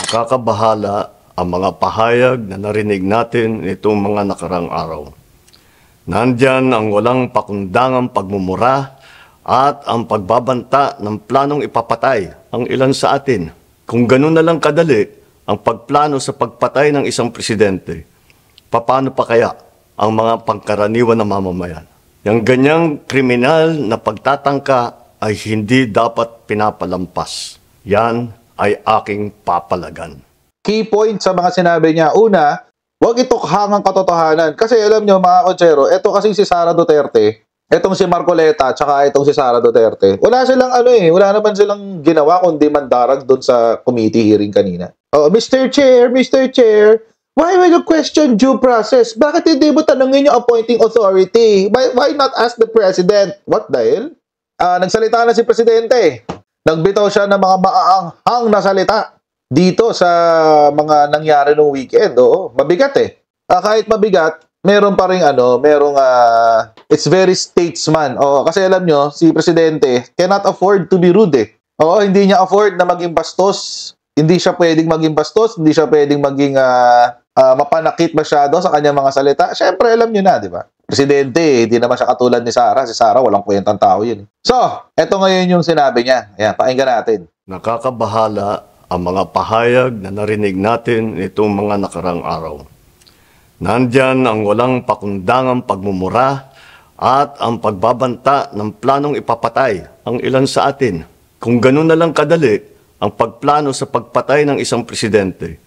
Nakakabahala ang mga pahayag na narinig natin nitong mga nakarang araw. Nandyan ang walang pakundangang pagmumura at ang pagbabanta ng planong ipapatay ang ilan sa atin. Kung ganun na lang kadali ang pagplano sa pagpatay ng isang presidente, paano pa kaya ang mga pangkaraniwan na mamamayan? Yang ganyang kriminal na pagtatangka ay hindi dapat pinapalampas. Yan ay aking papalagan. Key point sa mga sinabi niya. Una, huwag itukhang ang katotohanan. Kasi alam nyo mga kotsero, eto kasi si Sara Duterte, etong si Marcoleta, tsaka etong si Sara Duterte, wala silang wala naman silang ginawa kundi mandarag doon sa committee hearing kanina. Oh, Mr. Chair, why will you question due process? Bakit hindi mo tanungin yung appointing authority? Why not ask the president? What the hell? Nagsalita na si presidente. Nagbitaw siya ng mga maaanghang na salita dito sa mga nangyari nung weekend. Oo, mabigat eh. Kahit mabigat, meron pa rin it's very statesman. Oo, kasi alam nyo, si presidente cannot afford to be rude eh. Oo, hindi niya afford na maging bastos. Hindi siya pwedeng maging bastos, hindi siya pwedeng maging mapanakit masyado sa kanyang mga salita. Siyempre, alam nyo na, di ba? Presidente, hindi naman siya katulad ni Sara. Si Sara, walang kwentang tao yun. So, eto ngayon yung sinabi niya. Ayan, pakinggan natin. Nakakabahala ang mga pahayag na narinig natin nitong mga nakarang araw. Nandyan ang walang pakundangang pagmumura at ang pagbabanta ng planong ipapatay ang ilan sa atin. Kung ganun na lang kadali ang pagplano sa pagpatay ng isang presidente,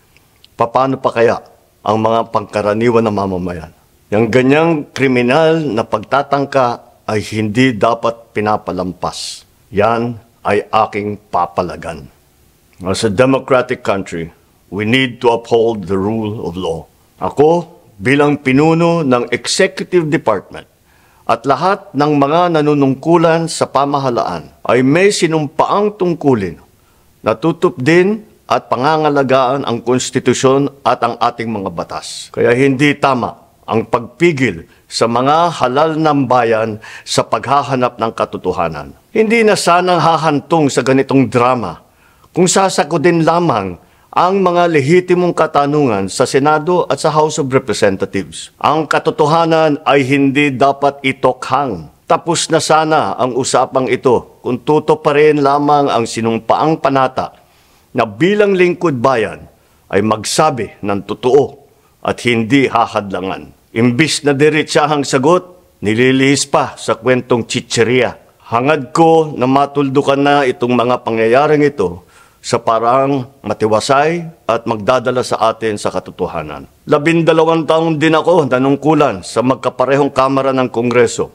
paano pa kaya ang mga pangkaraniwan na mamamayan? Yang ganyang kriminal na pagtatangka ay hindi dapat pinapalampas. Yan ay aking papalagan. As a democratic country, we need to uphold the rule of law. Ako, bilang pinuno ng Executive Department at lahat ng mga nanunungkulan sa pamahalaan ay may sinumpaang tungkulin na tutupdin at pangangalagaan ang konstitusyon at ang ating mga batas. Kaya hindi tama ang pagpigil sa mga halal ng bayan sa paghahanap ng katotohanan. Hindi na sanang hahantong sa ganitong drama kung sasagutin lamang ang mga lehitimong katanungan sa Senado at sa House of Representatives. Ang katotohanan ay hindi dapat itokhang. Tapos na sana ang usapang ito kung tutuparin lamang ang sinumpaang panata na bilang lingkod bayan ay magsabi ng totoo at hindi hahadlangan. Imbis na diretsahang sagot, nililihis pa sa kwentong chicheria. Hangad ko na matuldukan na itong mga pangyayaring ito sa parang matiwasay at magdadala sa atin sa katotohanan. 12 taon din ako nanungkulan sa magkaparehong kamara ng Kongreso.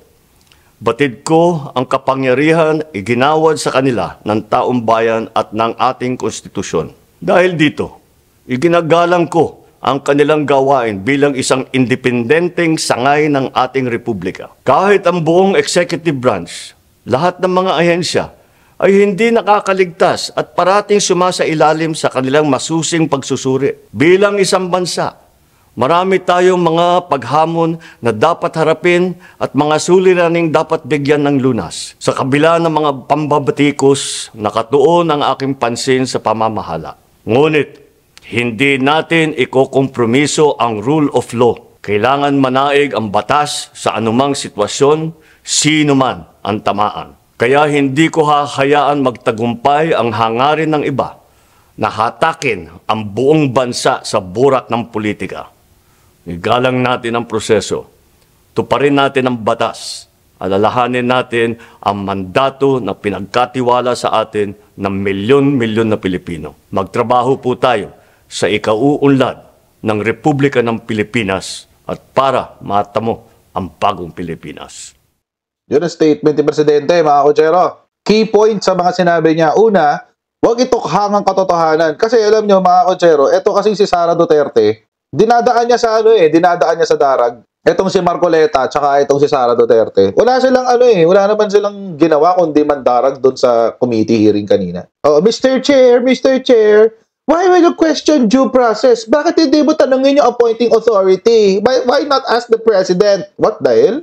Batid ko ang kapangyarihan iginawad sa kanila ng taong bayan at ng ating konstitusyon. Dahil dito, iginagalang ko ang kanilang gawain bilang isang independenteng sangay ng ating republika. Kahit ang buong executive branch, lahat ng mga ahensya ay hindi nakakaligtas at parating sumasailalim sa kanilang masusing pagsusuri. Bilang isang bansa, marami tayong mga paghamon na dapat harapin at mga suliraning dapat bigyan ng lunas. Sa kabila ng mga pambabatikos, nakatuon ang aking pansin sa pamamahala. Ngunit, hindi natin ikokompromiso ang rule of law. Kailangan manaig ang batas sa anumang sitwasyon, sino man ang tamaan. Kaya hindi ko hahayaan magtagumpay ang hangarin ng iba na hatakin ang buong bansa sa burak ng politika. Igalang natin ang proseso. Tuparin natin ang batas. Alalahanin natin ang mandato na pinagkatiwala sa atin ng milyon-milyon na Pilipino. Magtrabaho po tayo sa ikauunlad ng Republika ng Pilipinas at para matamo ang bagong Pilipinas. Yun ang statement ni Presidente, mga kotsero. Key point sa mga sinabi niya. Una, huwag itukhang ang katotohanan. Kasi alam nyo, mga kotsero, eto kasi si Sara Duterte, dinadaan niya sa dinadaan niya sa darag. Etong si Marcoleta, tsaka etong si Sara Duterte. Wala silang wala naman silang ginawa kundi mandarag doon sa committee hearing kanina. Oh, Mr. Chair, why will you question due process? Bakit hindi mo tanungin yung appointing authority? Why not ask the president? What the hell?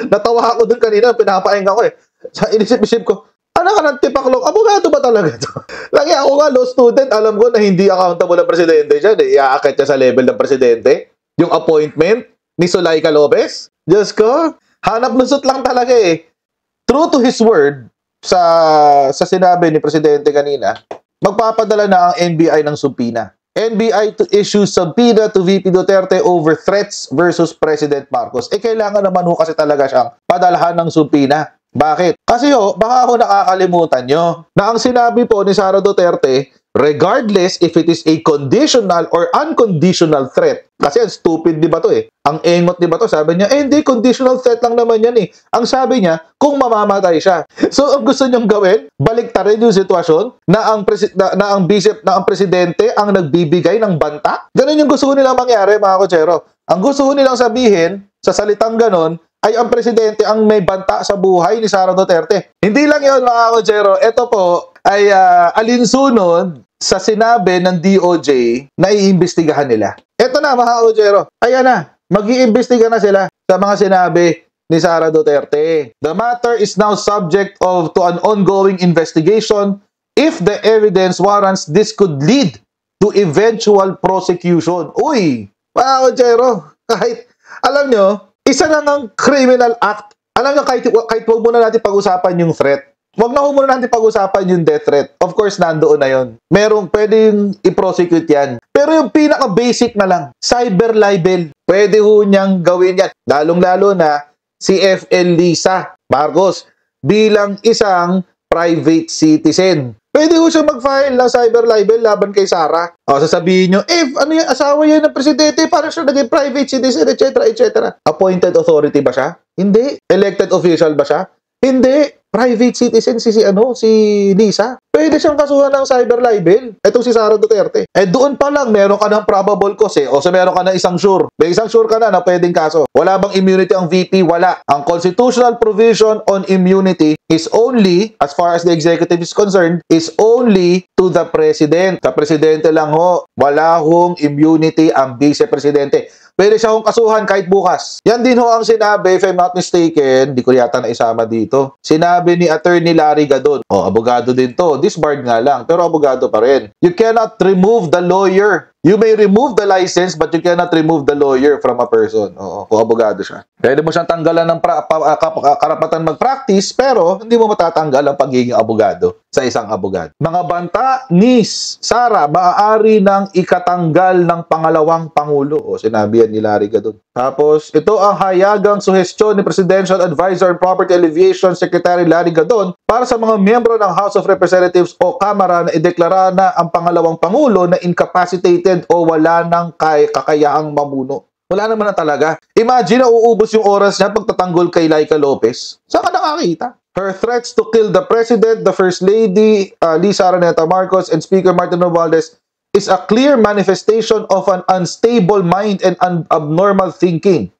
Natawa ako dun kanina, pinapahinga ko eh. Sa inisip-isip ko, Sana ka ng tipaklong, abogado ba talaga to? Lagi ako nga, law student, alam ko na hindi accountable ang presidente dyan. Iaakit niya sa level ng presidente. Yung appointment ni Zuleika Lopez. Diyos ko, hanap lusot lang talaga eh. True to his word, sa sinabi ni presidente kanina, magpapadala na ang NBI ng subpoena. NBI to issue subpoena to VP Duterte over threats versus President Marcos. Kailangan naman ho kasi talaga siyang padalhan ng subpoena. Bakit? Kasi baka ako nakakalimutan nyo na ang sinabi po ni Sara Duterte, regardless if it is a conditional or unconditional threat. Kasi ang stupid di ba to eh? Ang engot di ba to? Sabi niya, hindi, conditional threat lang naman yan eh. Ang sabi niya, kung mamamatay siya. So ang gusto niyong gawin, baliktarin yung sitwasyon na ang presidente ang nagbibigay ng banta. Ganun yung gusto nilang mangyari mga kotsero. Ang gusto nilang sabihin sa salitang ganon, ay ang presidente ang may banta sa buhay ni Sara Duterte. Hindi lang yun mga kotsero. Ito po ay alinsunod sa sinabi ng DOJ na iimbestigahan nila. Ito na mga kotsero. Ayan na. Mag-iimbestiga na sila sa mga sinabi ni Sara Duterte. The matter is now subject to an ongoing investigation. If the evidence warrants, this could lead to eventual prosecution. Uy! Mga kotsero, kahit alam nyo, isa lang ang criminal act. Alam nyo, kahit huwag muna natin pag-usapan yung threat. Huwag na muna natin pag-usapan yung death threat. Of course, nandoon na yun. Merong pwedeng i-prosecute yan. Pero yung pinaka-basic na lang, cyber libel. Pwede ho niyang gawin yan. Lalong-lalo na si FL Lisa Marcos bilang isang private citizen. Pwede ho siya mag-file ng cyber libel laban kay Sara. O, sasabihin nyo, ano yung asawa yan ng presidente? Para siya naging private citizen, etc., etc. Appointed authority ba siya? Hindi. Elected official ba siya? Hindi. Private citizen si Lisa. Pwede siyang kasuhan ng cyber libel. Itong si Sara Duterte. Doon pa lang, meron ka ng probable cause eh. O so meron ka na isang sure. May isang sure ka na pwedeng kaso. Wala bang immunity ang VP? Wala. Ang constitutional provision on immunity is only, as far as the executive is concerned, is only to the president. Sa presidente lang ho. Wala hong immunity ang vice-presidente. Pwede siya hong kasuhan kahit bukas. Yan din ho ang sinabi, if I'm not mistaken, di ko yata naisama dito. Sinabi ni Attorney Larry Gadon. Abogado din to. Disbarred nga lang, pero abogado pa rin. You cannot remove the lawyer. You may remove the license, but you cannot remove the lawyer from a person. Kung abogado siya. Pwede mo siyang tanggalan ng karapatan mag-practice, pero hindi mo matatanggal ang pagiging abogado sa isang abogado. Mga banta ni Sara, maaari ng ikatanggal ng pangalawang pangulo. Sinabi yan ni Larry Gadon. Tapos, ito ang hayagang suhestyon ni Presidential Advisor on Property Alleviation Secretary Larry Gadon para sa mga miyembro ng House of Representatives o Kamara na ideklara na ang pangalawang pangulo na incapacitated o wala ng kakayahang mamuno. Wala naman na talaga. Imagine na uubos yung oras niya pagtatanggol kay Laika Lopez. Saan ka nakakita? Her threats to kill the President, the First Lady, Lisa Araneta Marcos, and Speaker Martin Romualdez is a clear manifestation of an unstable mind and abnormal thinking.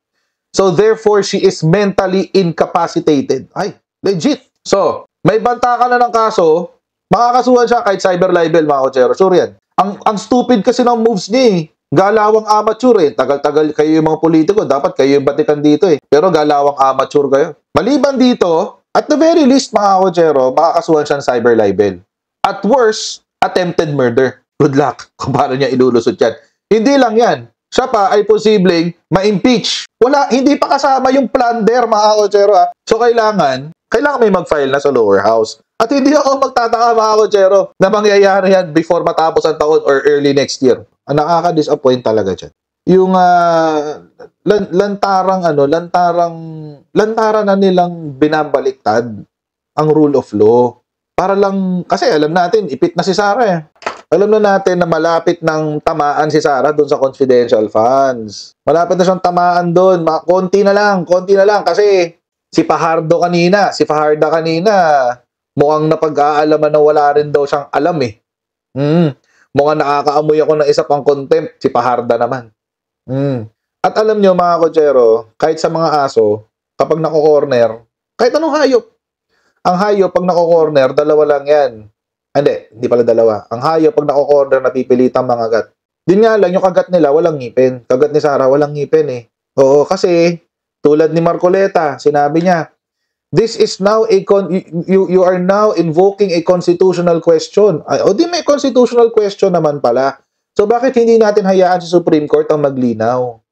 So therefore, she is mentally incapacitated. Ay, legit. So, may banta ka na ng kaso, makakasuhan siya kahit cyber libel, mga kotsero. Sure yan. Ang stupid kasi ng moves niya eh. Galawang amateur eh. Tagal-tagal kayo yung mga politiko. Dapat kayo yung batikan dito eh. Pero galawang amateur kayo. Maliban dito, at the very least, mga kotsero, makakasuhan siya ng cyber libel. At worst, attempted murder. Good luck kung paano niya ilulusot yan. Hindi lang yan. Siya pa ay posibleng ma-impeach. Hindi pa kasama yung plunder, mga kotsero. So, kailangan may mag-file na sa lower house. At hindi ako magtataka, mga kotsero, na mangyayari yan before matapos ang taon or early next year. Nakaka-disappoint talaga dyan. Yung lantaran na nilang binabaliktad ang rule of law. Para lang, kasi alam natin, ipit na si Sara eh. Alam na natin na malapit ng tamaan si Sara doon sa confidential funds. Malapit na siyang tamaan doon. Konti na lang. Kasi si Fajardo kanina, mukhang napag-aalaman na wala rin daw siyang alam eh. Mukhang nakakaamoy ako ng isa pang contempt, si Fajardo naman. At alam nyo mga kotsero, kahit sa mga aso, kapag nako-corner, kahit anong hayop, ang hayop pag nako-corner, dalawa lang yan. Hindi pala dalawa. Ang hayop pag nako-corner, napipilitang mangagat. Din nga lang, yung kagat nila, walang ngipin. Kagat ni Sara, walang ngipin eh. Oo, kasi tulad ni Marcoleta, sinabi niya, This is now you are now invoking a constitutional question. Ay, o di may constitutional question naman pala. So bakit hindi natin hayaan sa Supreme Court ang maglinaw?